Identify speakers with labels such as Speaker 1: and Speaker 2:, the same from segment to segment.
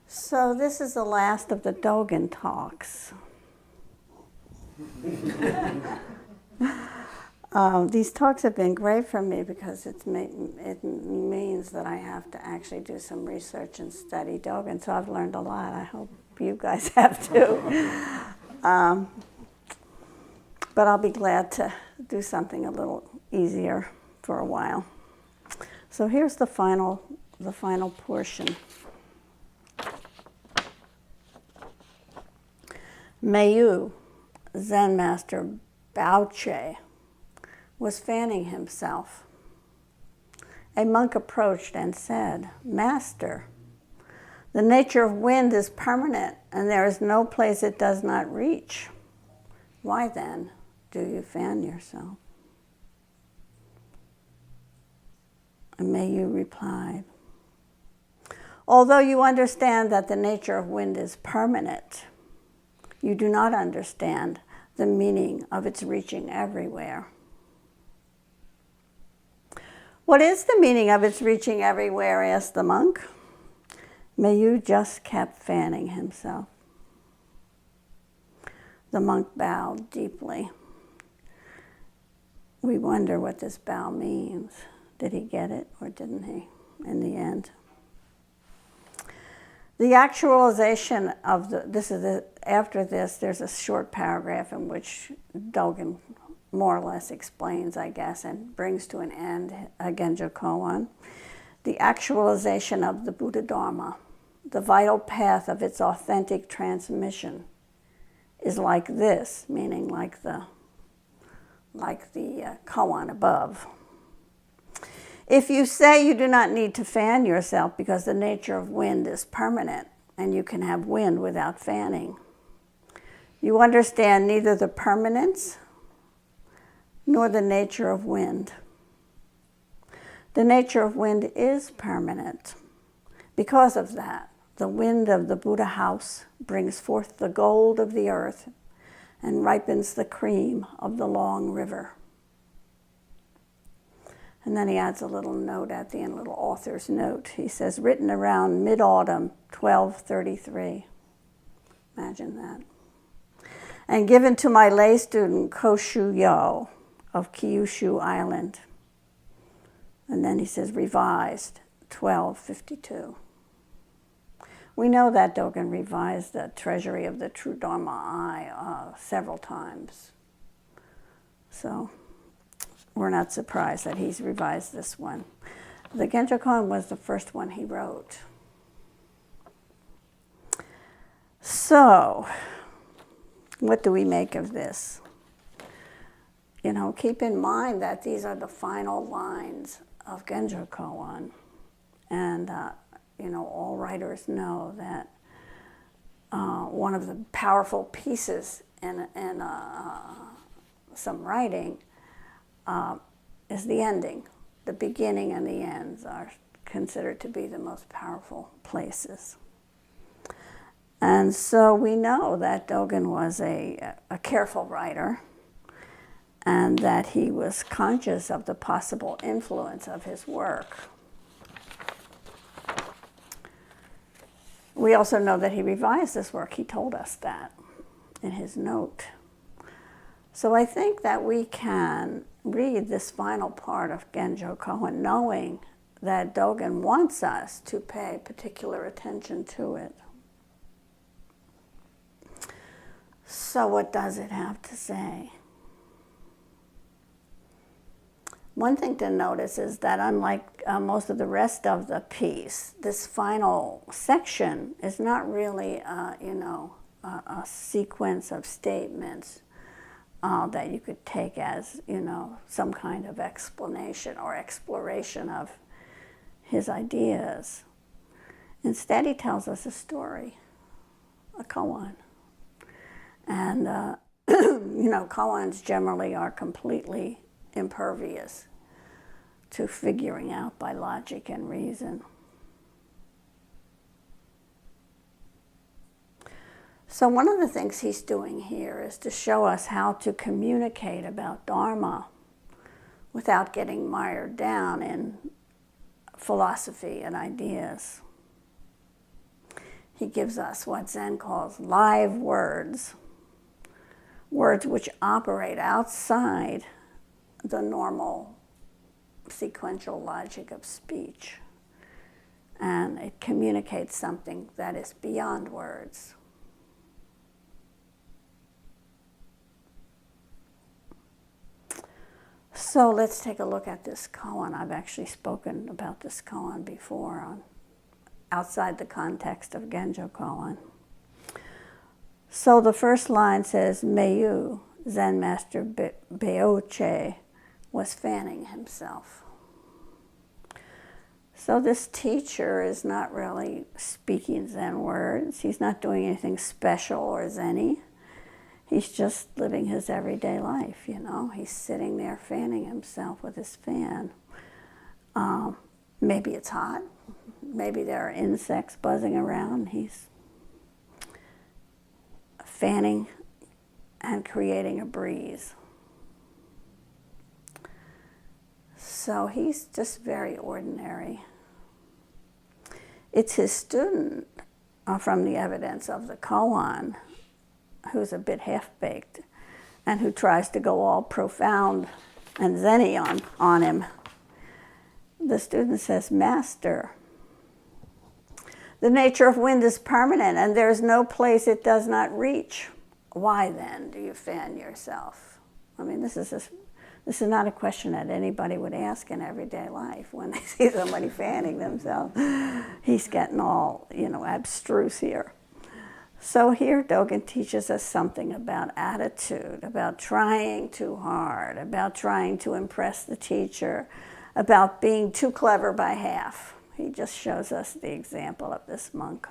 Speaker 1: So this is the last of the Dogen talks. These talks have been great for me because it means that I have to actually do some research and study Dogen, so I've learned a lot. I hope you guys have too. But I'll be glad to do something a little easier for a while. So here's the final portion. Mayu, Zen master Baoche, was fanning himself. A monk approached and said, "Master, the nature of wind is permanent, and there is no place it does not reach. Why then do you fan yourself?" And Mayu replied, "Although you understand that the nature of wind is permanent, you do not understand the meaning of its reaching everywhere." "What is the meaning of its reaching everywhere?" asked the monk. Mayu just kept fanning himself. The monk bowed deeply. We wonder what this bow means. Did he get it or didn't he in the end? The actualization of after this, there's a short paragraph in which Dogen more or less explains, I guess, and brings to an end Genjo Koan. The actualization of the Buddha Dharma, the vital path of its authentic transmission, is like this, meaning like the koan above. If you say you do not need to fan yourself because the nature of wind is permanent and you can have wind without fanning, you understand neither the permanence nor the nature of wind. The nature of wind is permanent. Because of that, the wind of the Buddha house brings forth the gold of the earth and ripens the cream of the long river. And then he adds a little note at the end, a little author's note. He says, written around mid-autumn, 1233. Imagine that. And given to my lay student, Koshu Yo of Kyushu Island. And then he says, revised, 1252. We know that Dogen revised the Treasury of the True Dharma Eye several times. So we're not surprised that he's revised this one. The Genjo Koan was the first one he wrote. So, what do we make of this? You know, keep in mind that these are the final lines of Genjo Koan. And, you know, all writers know that one of the powerful pieces in some writing is the ending. The beginning and the ends are considered to be the most powerful places. And so we know that Dogen was a careful writer and that he was conscious of the possible influence of his work. We also know that he revised this work. He told us that in his note. So I think that we can read this final part of Genjo Koan knowing that Dogen wants us to pay particular attention to it. So what does it have to say? One thing to notice is that unlike most of the rest of the piece, this final section is not really, a sequence of statements that you could take as, some kind of explanation or exploration of his ideas. Instead, he tells us a story, a koan. And, koans generally are completely impervious to figuring out by logic and reason. So one of the things he's doing here is to show us how to communicate about Dharma without getting mired down in philosophy and ideas. he gives us what Zen calls live words, words which operate outside the normal sequential logic of speech. And it communicates something that is beyond words. So let's take a look at this koan. I've actually spoken about this koan before outside the context of Genjo Koan. So the first line says, Meiyu, Zen Master Beoche, was fanning himself. So this teacher is not really speaking Zen words. He's not doing anything special or Zen-y. He's just living his everyday life, you know. He's sitting there fanning himself with his fan. Maybe it's hot. Maybe there are insects buzzing around. He's fanning and creating a breeze. So he's just very ordinary. It's his student, from the evidence of the koan, who's a bit half-baked and who tries to go all profound and Zen-y on him. The student says, Master, the nature of wind is permanent and there is no place it does not reach. Why then do you fan yourself? I mean, this is not a question that anybody would ask in everyday life when they see somebody fanning themselves. He's getting all, abstruse here. So here Dogen teaches us something about attitude, about trying too hard, about trying to impress the teacher, about being too clever by half. He just shows us the example of this monk.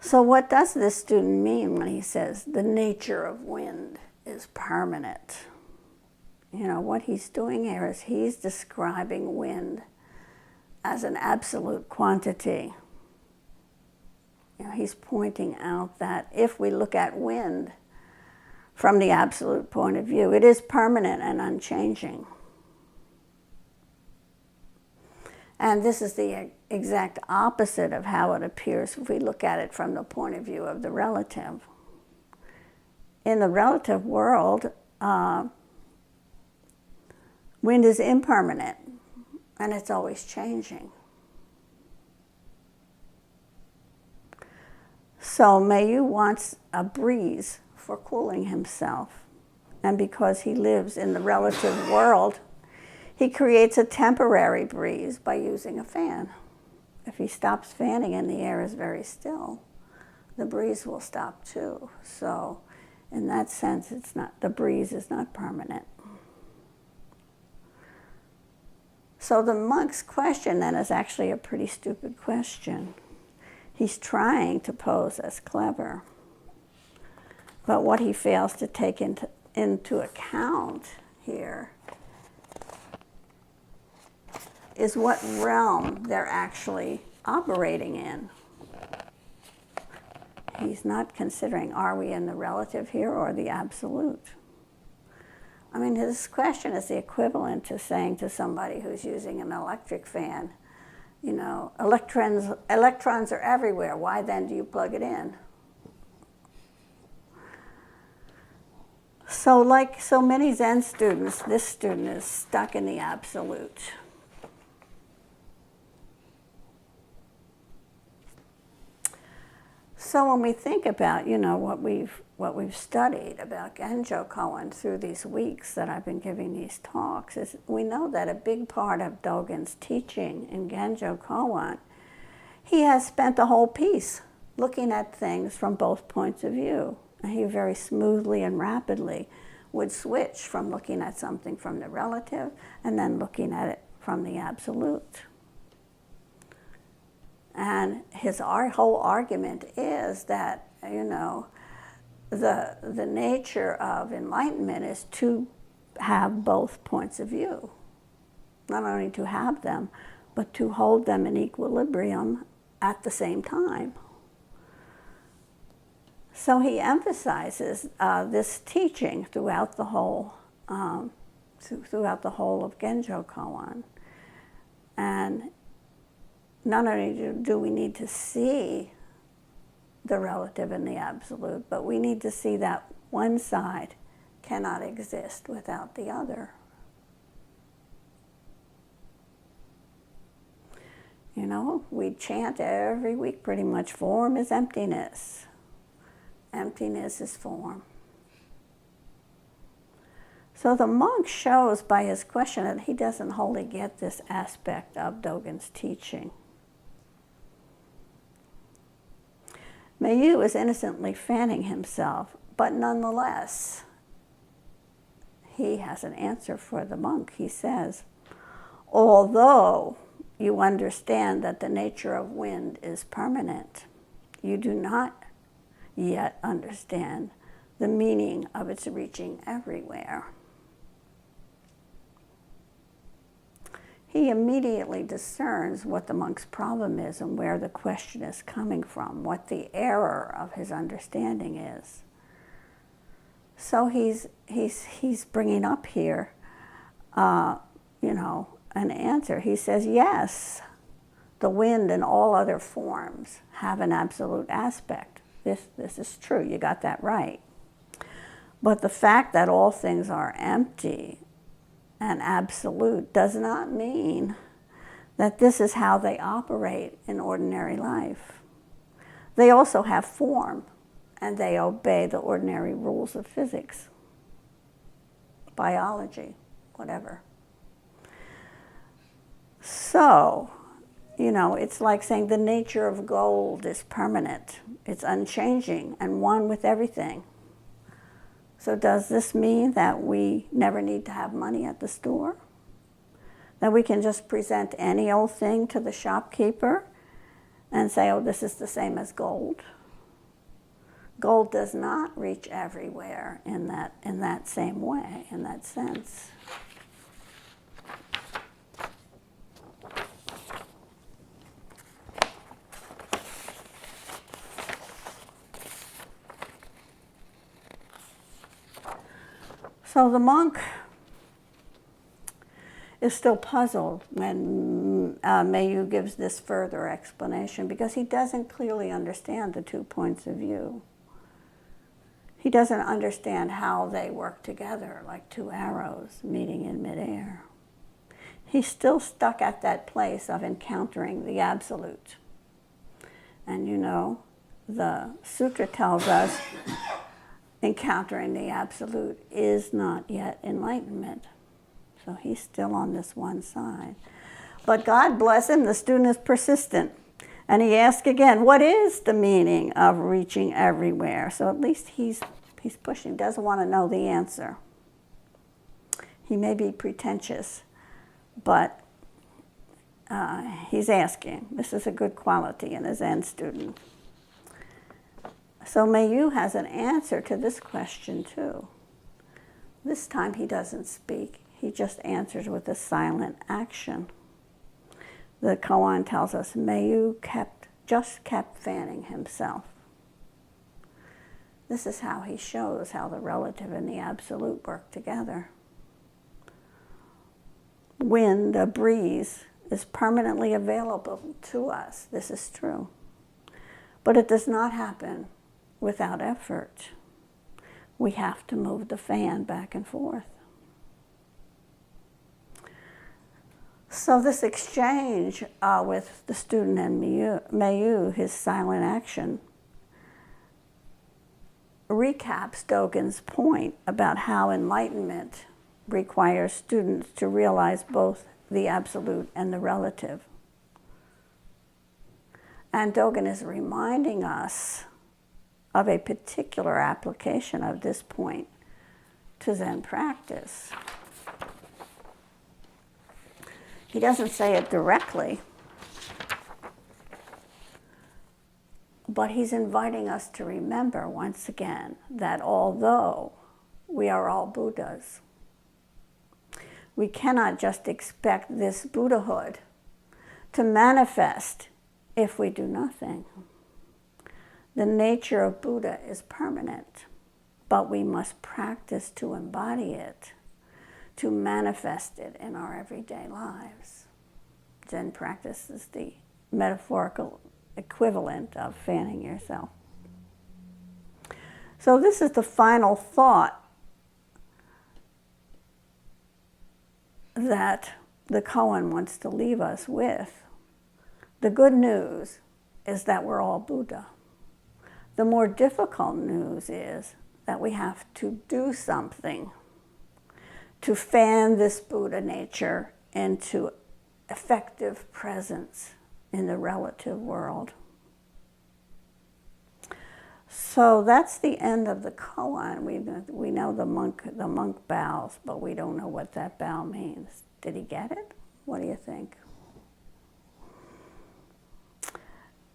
Speaker 1: So what does this student mean when he says the nature of wind is permanent? What he's doing here is he's describing wind as an absolute quantity. He's pointing out that if we look at wind from the absolute point of view, it is permanent and unchanging. And this is the exact opposite of how it appears if we look at it from the point of view of the relative. In the relative world, wind is impermanent and it's always changing. So Meiyu wants a breeze for cooling himself. And because he lives in the relative world, he creates a temporary breeze by using a fan. If he stops fanning and the air is very still, the breeze will stop too. So in that sense, the breeze is not permanent. So the monk's question then is actually a pretty stupid question. He's trying to pose as clever. But what he fails to take into account here is what realm they're actually operating in. He's not considering, are we in the relative here or the absolute? I mean, his question is the equivalent to saying to somebody who's using an electric fan, electrons are everywhere. Why then do you plug it in? So like so many Zen students, this student is stuck in the absolute. So when we think about, what we've studied about Genjo Koan through these weeks that I've been giving these talks, is we know that a big part of Dogen's teaching in Genjo Koan, he has spent the whole piece looking at things from both points of view. And he very smoothly and rapidly would switch from looking at something from the relative and then looking at it from the absolute. And our whole argument is that, the nature of enlightenment is to have both points of view. Not only to have them, but to hold them in equilibrium at the same time. So he emphasizes this teaching throughout the whole of Genjo Koan. And not only do we need to see the relative and the absolute, but we need to see that one side cannot exist without the other. You know, we chant every week pretty much, form is emptiness. Emptiness is form. So the monk shows by his question that he doesn't wholly get this aspect of Dogen's teaching. Mayu is innocently fanning himself, but nonetheless, he has an answer for the monk. He says, although you understand that the nature of wind is permanent, you do not yet understand the meaning of its reaching everywhere. He immediately discerns what the monk's problem is and where the question is coming from, what the error of his understanding is. So he's bringing up here, an answer. He says, yes, the wind and all other forms have an absolute aspect. This is true. You got that right. But the fact that all things are empty and absolute does not mean that this is how they operate in ordinary life. They also have form, and they obey the ordinary rules of physics, biology, whatever. So, it's like saying the nature of gold is permanent. It's unchanging and one with everything. So does this mean that we never need to have money at the store? That we can just present any old thing to the shopkeeper and say, oh, this is the same as gold? Gold does not reach everywhere in that same way, in that sense. So the monk is still puzzled when Mayu gives this further explanation, because he doesn't clearly understand the 2 points of view. He doesn't understand how they work together like 2 arrows meeting in midair. He's still stuck at that place of encountering the absolute. And the sutra tells us encountering the absolute is not yet enlightenment. So he's still on this one side. But God bless him, the student is persistent. And he asks again, what is the meaning of reaching everywhere? So at least he's pushing, doesn't want to know the answer. He may be pretentious, but he's asking. This is a good quality in a Zen student. So Mayu has an answer to this question too. This time he doesn't speak. He just answers with a silent action. The koan tells us Mayu just kept fanning himself. This is how he shows how the relative and the absolute work together. Wind, a breeze, is permanently available to us. This is true. But it does not happen without effort. We have to move the fan back and forth. So this exchange with the student and Mayu, his silent action, recaps Dogen's point about how enlightenment requires students to realize both the absolute and the relative. And Dogen is reminding us of a particular application of this point to Zen practice. He doesn't say it directly, but he's inviting us to remember once again that although we are all Buddhas, we cannot just expect this Buddhahood to manifest if we do nothing. The nature of Buddha is permanent, but we must practice to embody it, to manifest it in our everyday lives. Zen practice is the metaphorical equivalent of fanning yourself. So this is the final thought that the koan wants to leave us with. The good news is that we're all Buddha. The more difficult news is that we have to do something to fan this Buddha nature into effective presence in the relative world. So that's the end of the koan. We know the monk bows, but we don't know what that bow means. Did he get it? What do you think?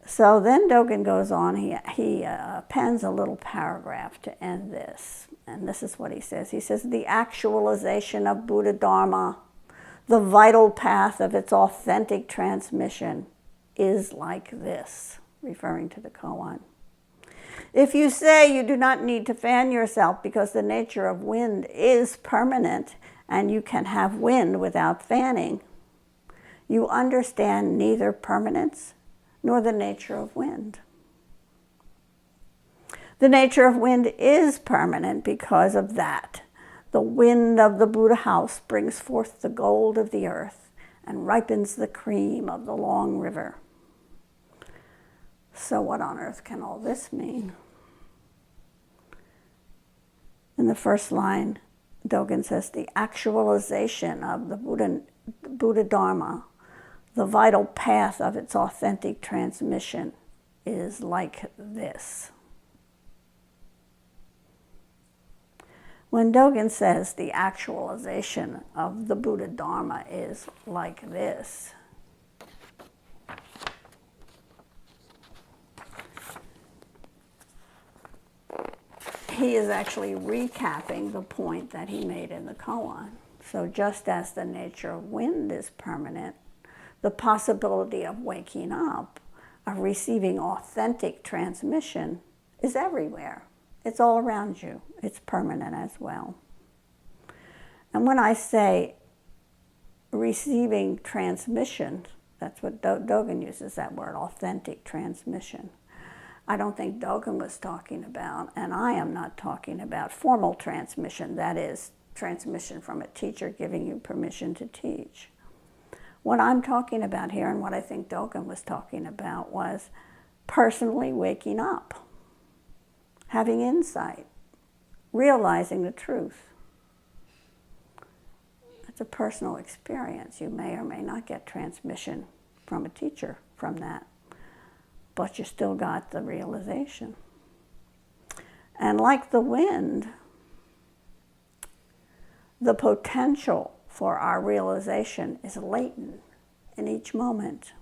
Speaker 1: So then Dogen goes on, he pens a little paragraph to end this. And this is what he says. He says, the actualization of Buddha Dharma, the vital path of its authentic transmission, is like this, referring to the koan. If you say you do not need to fan yourself because the nature of wind is permanent and you can have wind without fanning, you understand neither permanence nor the nature of wind. The nature of wind is permanent because of that. The wind of the Buddha house brings forth the gold of the earth and ripens the cream of the long river. So what on earth can all this mean? In the first line, Dogen says, the actualization of the Buddha Dharma, the vital path of its authentic transmission, is like this. When Dogen says the actualization of the Buddha Dharma is like this, he is actually recapping the point that he made in the koan. So just as the nature of wind is permanent, the possibility of waking up, of receiving authentic transmission, is everywhere. It's all around you. It's permanent as well. And when I say receiving transmission, that's what Dogen uses that word, authentic transmission. I don't think Dogen was talking about, and I am not talking about, formal transmission, that is, transmission from a teacher giving you permission to teach. What I'm talking about here, and what I think Dogen was talking about, was personally waking up, having insight, realizing the truth. It's a personal experience. You may or may not get transmission from a teacher from that, but you still got the realization. And like the wind, the potential for our realization is latent in each moment.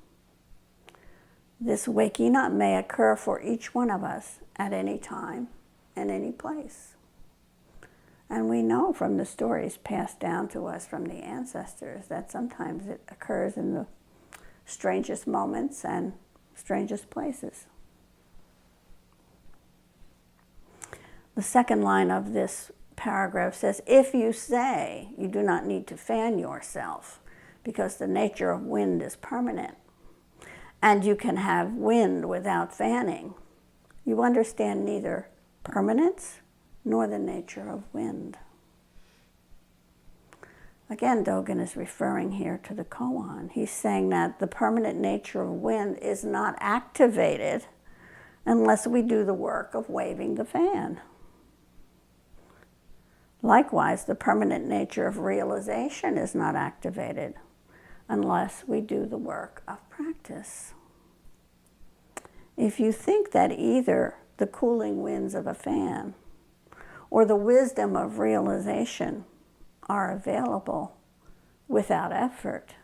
Speaker 1: This waking up may occur for each one of us at any time and any place. And we know from the stories passed down to us from the ancestors that sometimes it occurs in the strangest moments and strangest places. The second line of this paragraph says, if you say you do not need to fan yourself because the nature of wind is permanent and you can have wind without fanning, you understand neither permanence nor the nature of wind. Again, Dogen is referring here to the koan. He's saying that the permanent nature of wind is not activated unless we do the work of waving the fan. Likewise, the permanent nature of realization is not activated unless we do the work of practice. If you think that either the cooling winds of a fan or the wisdom of realization are available without effort,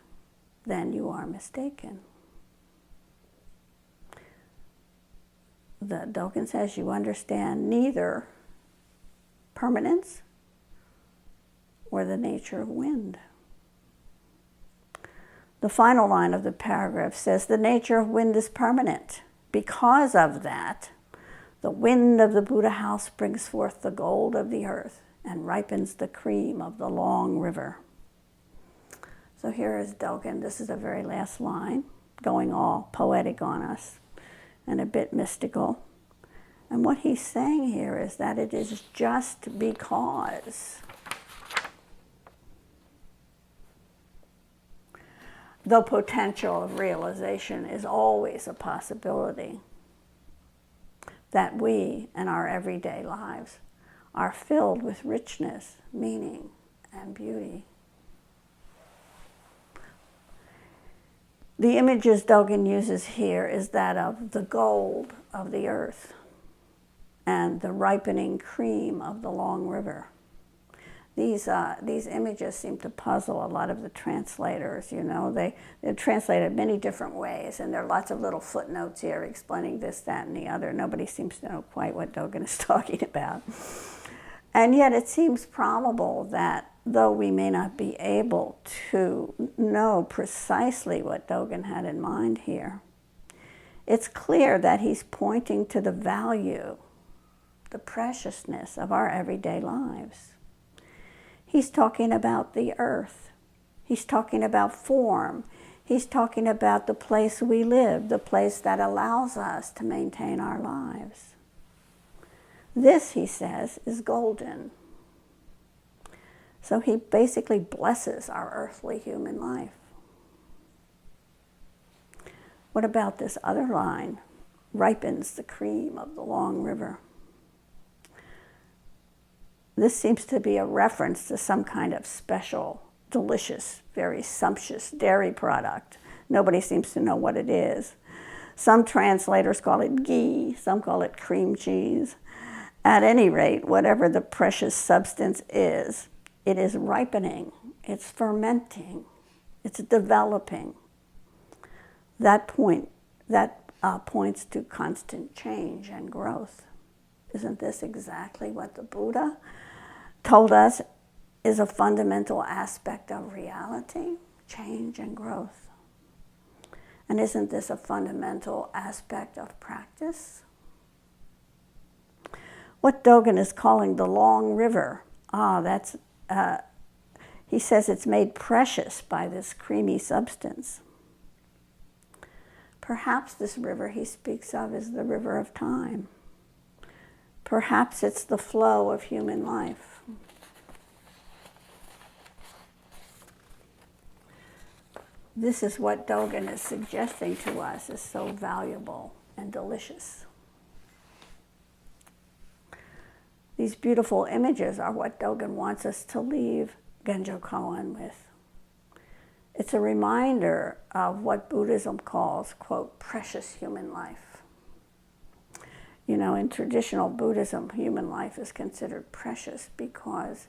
Speaker 1: then you are mistaken. The Dogen says you understand neither permanence or the nature of wind. The final line of the paragraph says the nature of wind is permanent. Because of that, the wind of the Buddha house brings forth the gold of the earth and ripens the cream of the long river. So here is Dogen. This is the very last line. going all poetic on us and a bit mystical. And what he's saying here is that it is just because the potential of realization is always a possibility, that we in our everyday lives are filled with richness, meaning, and beauty. The images Dogen uses here is that of the gold of the earth and the ripening cream of the long river. These images seem to puzzle a lot of the translators, you know. They're translated many different ways, and there are lots of little footnotes here explaining this, that, and the other. Nobody seems to know quite what Dogen is talking about. And yet it seems probable that though we may not be able to know precisely what Dogen had in mind here, it's clear that he's pointing to the value, the preciousness of our everyday lives. He's talking about the earth. He's talking about form. He's talking about the place we live, the place that allows us to maintain our lives. This, he says, is golden. So he basically blesses our earthly human life. What about this other line? Ripens the cream of the long river. This seems to be a reference to some kind of special, delicious, very sumptuous dairy product. Nobody seems to know what it is. Some translators call it ghee, some call it cream cheese. At any rate, whatever the precious substance is, it is ripening, it's fermenting, it's developing. That points to constant change and growth. Isn't this exactly what the Buddha told us is a fundamental aspect of reality? Change and growth. And isn't this a fundamental aspect of practice? What Dogen is calling the long river, he says it's made precious by this creamy substance. Perhaps this river he speaks of is the river of time. Perhaps it's the flow of human life. This is what Dogen is suggesting to us is so valuable and delicious. These beautiful images are what Dogen wants us to leave Genjo Koan with. It's a reminder of what Buddhism calls, quote, precious human life. You know, in traditional Buddhism, human life is considered precious because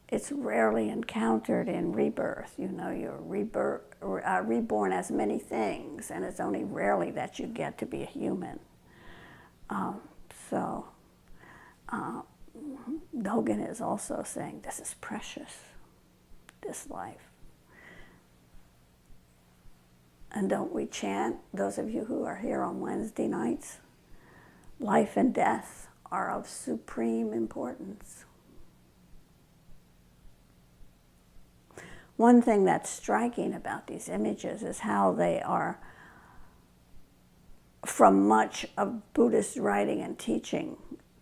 Speaker 1: it's rarely encountered in rebirth. You know, you're reborn as many things, and it's only rarely that you get to be a human. Dogen is also saying this is precious, this life. And don't we chant, those of you who are here on Wednesday nights, life and death are of supreme importance. One thing that's striking about these images is how they are, from much of Buddhist writing and teaching,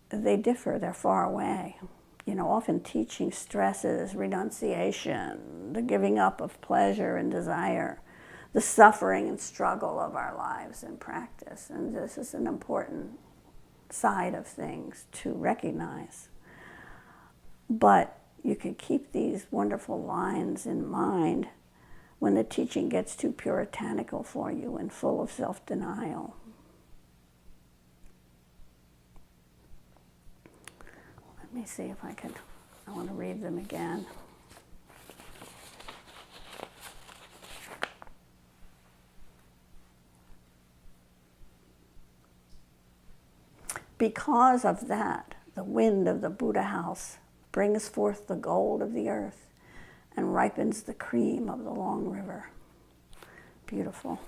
Speaker 1: they differ, they're far away. You know, often teaching stresses renunciation, the giving up of pleasure and desire, the suffering and struggle of our lives in practice. And this is an important side of things to recognize. But you can keep these wonderful lines in mind when the teaching gets too puritanical for you and full of self-denial. Let me see if I want to read them again. Because of that, the wind of the Buddha house brings forth the gold of the earth and ripens the cream of the long river. Beautiful.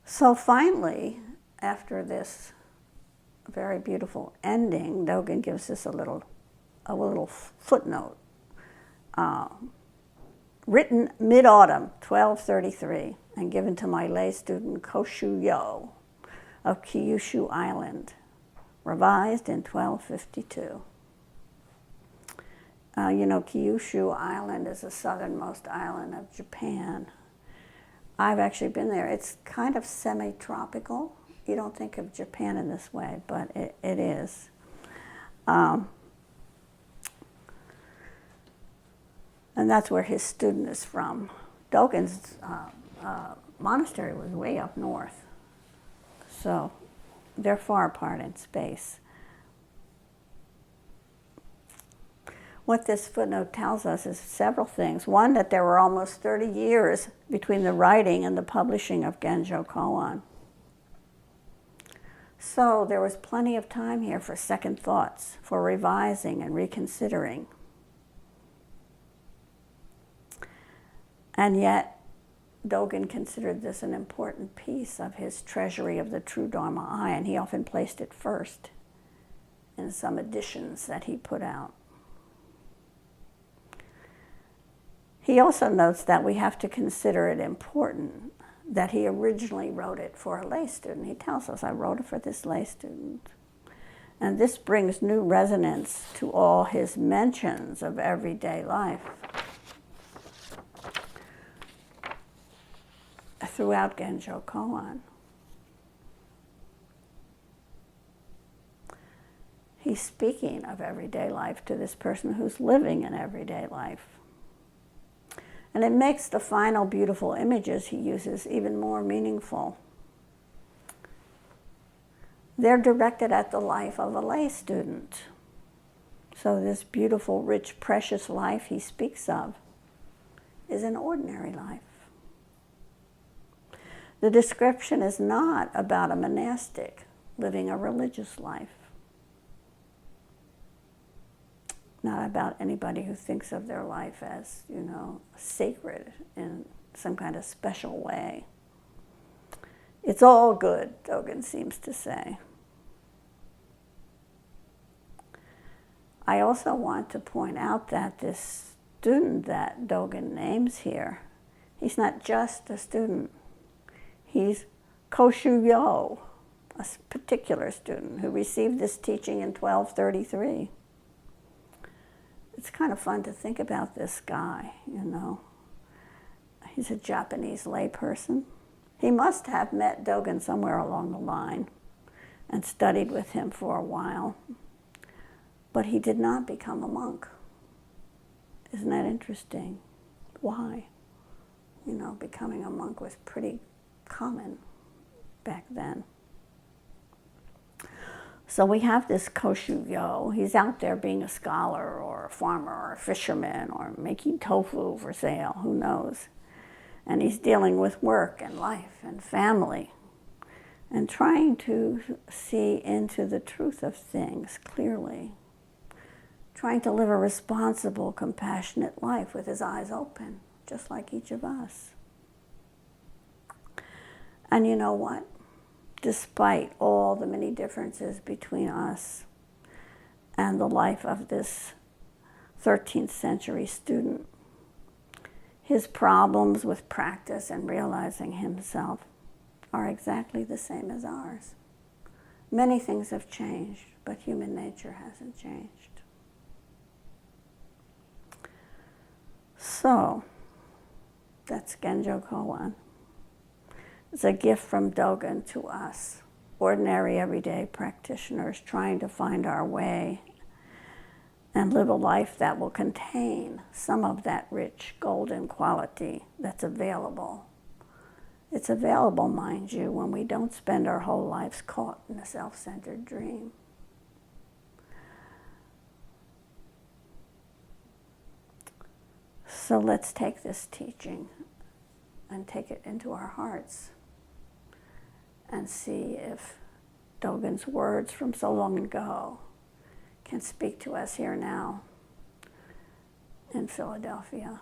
Speaker 1: So finally, after this very beautiful ending, Dogen gives us a little footnote written mid-autumn, 1233, and given to my lay student Koshu Yo of Kyushu Island, revised in 1252. You know, Kyushu Island is the southernmost island of Japan. I've actually been there. It's kind of semi-tropical. You don't think of Japan in this way, but it is. And that's where his student is from. Dogen's monastery was way up north. So they're far apart in space. What this footnote tells us is several things. One, that there were almost 30 years between the writing and the publishing of Genjo Koan. So there was plenty of time here for second thoughts, for revising and reconsidering. And yet, Dogen considered this an important piece of his treasury of the true Dharma eye, and he often placed it first in some editions that he put out. He also notes that we have to consider it important that he originally wrote it for a lay student. He tells us, I wrote it for this lay student. And this brings new resonance to all his mentions of everyday life. Throughout Genjo Koan. He's speaking of everyday life to this person who's living in everyday life. And it makes the final beautiful images he uses even more meaningful. They're directed at the life of a lay student. So this beautiful, rich, precious life he speaks of is an ordinary life. The description is not about a monastic living a religious life. Not about anybody who thinks of their life as, you know, sacred in some kind of special way. It's all good, Dogen seems to say. I also want to point out that this student that Dogen names here, he's not just a student. He's Koshu Yo, a particular student who received this teaching in 1233. It's kind of fun to think about this guy, you know. He's a Japanese layperson. He must have met Dogen somewhere along the line and studied with him for a while. But he did not become a monk. Isn't that interesting? Why? You know, becoming a monk was pretty common back then. So we have this Koshu Yo. He's out there being a scholar or a farmer or a fisherman or making tofu for sale, who knows. And he's dealing with work and life and family and trying to see into the truth of things clearly. Trying to live a responsible, compassionate life with his eyes open, just like each of us. And you know what? Despite all the many differences between us and the life of this 13th century student, his problems with practice and realizing himself are exactly the same as ours. Many things have changed, but human nature hasn't changed. So, that's Genjo Koan. It's a gift from Dogen to us, ordinary, everyday practitioners trying to find our way and live a life that will contain some of that rich, golden quality that's available. It's available, mind you, when we don't spend our whole lives caught in a self-centered dream. So let's take this teaching and take it into our hearts and see if Dogen's words from so long ago can speak to us here now in Philadelphia.